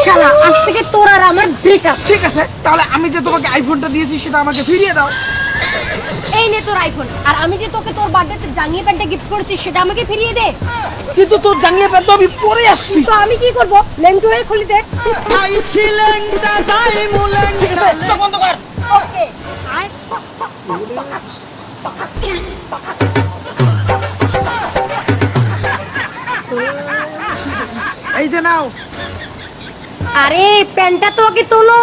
শালা আজ থেকে তোর আর আমার ব্রেকআপ। ঠিক আছে, তাহলে আমি যে তোমাকে আইফোনটা দিয়েছি সেটা আমাকে ফিরিয়ে দাও। এই নে তোর আইফোন, আর আমি যে তোকে তোর বার্থডেতে জাঙ্গিয়া প্যান্টটা গিফট করেছি সেটা আমাকে ফিরিয়ে দে। কিন্তু তোর জাঙ্গিয়া প্যান্ট তো আমি পরে আসছি। তো আমি কি করব? লেংটু হয়ে খুলি দে। ঠিক আছে, চোখ বন্ধ কর। ওকে আয়। এই যে নাও। আরে প্যান্টটা তো আগে তোলো।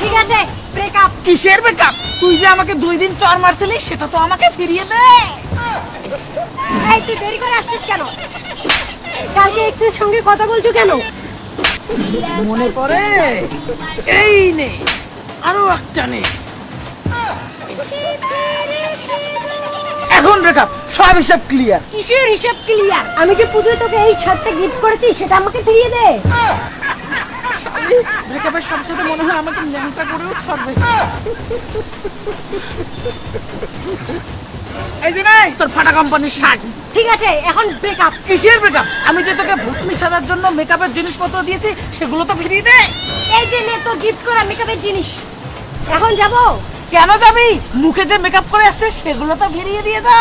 ঠিক আছে, ব্রেকআপ। কিসের ব্রেকআপ? তুই যে আমাকে 2 দিন চর মারছিলি সেটা তো আমাকে ফিরিয়ে দে। এই তুই দেরি করে আসছিস কেন? কালকে এক্সের সঙ্গে কথা বলছো কেন? মনে পড়ে? এই নে, আরো একটা নে। এখন ব্রেকআপ, সব হিসাব ক্লিয়ার। কিসের হিসাব ক্লিয়ার? আমি যে পুজোয় তোকে এই শার্টটা গিফট করেছি সেটা আমাকে ফিরিয়ে দে। ব্রেকআপের সাথে সাথে মনে হয় আমাকে ল্যাংটা করেও ছাড়বে। এই যে নাই তোর ফাটা কোম্পানির শার্ট। ঠিক আছে, এখন ব্রেকআপ। কিসের ব্রেকআপ? আমি যে তোকে ভূতনি সাজার জন্য মেকআপের জিনিসপত্র দিয়েছি সেগুলো তো ফিরিয়ে দে। এই যে নে তোর গিফট করা মেকআপের জিনিস। এখন যাবো? কেন যাবি? মুখে যে মেকআপ করে আসছে সেগুলো তো ফিরিয়ে দিয়ে যা।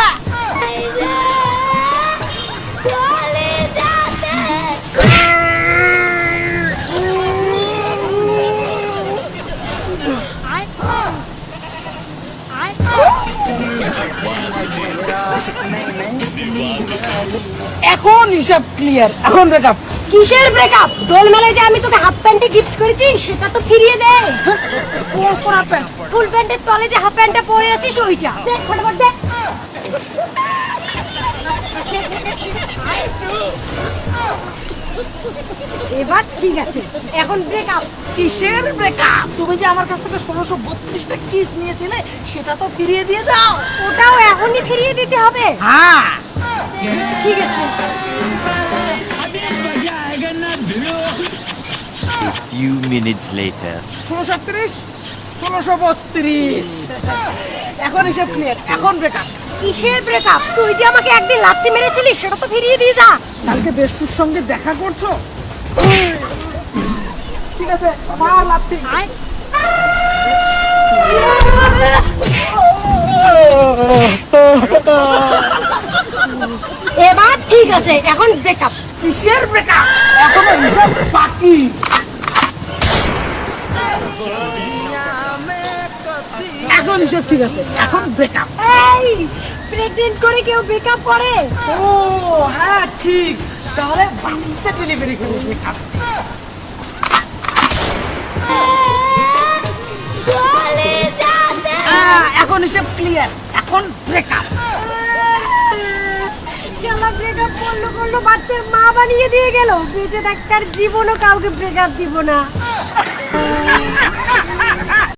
এখন হিসাব ক্লিয়ার। এখন ব্রেকআপ। কিসের ব্রেকআপ? দোল মেলায় যে আমি তোকে হাফ প্যান্টে গিফট করেছি সেটা তো ফিরিয়ে দে। কোন প্যান্ট? ফুল প্যান্টের তলে যে হাফ প্যান্টটা পরে আছিস ওইটা দে, ফটাফট দে। এবার ঠিক আছে, এখন ব্রেকআপ। কিসের ব্রেকআপ? তুমি যে আমার কাছ থেকে 1632টা কিস নিয়েছিলে সেটা তো ফিরিয়ে দিয়ে যাও। ওটাও এখনই ফিরিয়ে দিতে হবে? হ্যাঁ। ঠিক আছে। A few minutes later. 1636, 1632। এখন হিসাব ক্লিয়ার। এখন ব্রেকআপ। কিসের ব্রেকআপ? তুই যে আমাকে একদিন লাত্তি মেরেছিলি সেটা তো ফিরিয়ে দিয়ে যা। কালকে বেস্টুর সঙ্গে দেখা করছো? ঠিক আছে, মা লাত্তি। আয়। এবার ঠিক আছে, এখন ব্রেকআপ। কিসের ব্রেকআপ? এখনো হিসাব বাকি। এখন হিসাব ঠিক আছে। এখন ব্রেকআপ। এই প্রেগন্যান্ট করে কেউ ব্রেকআপ করে? ও হ্যাঁ ঠিক, তাহলে বাচ্চা ডেলিভারি করে ব্রেকআপ। এখন হিসাব ক্লিয়ার। এখন ব্রেকআপ। শালা ব্রেকআপ করলো বাচ্চার মা বানিয়ে দিয়ে গেল। বেঁচে থাকার জীবনও কাউকে ব্রেকআপ দিব না।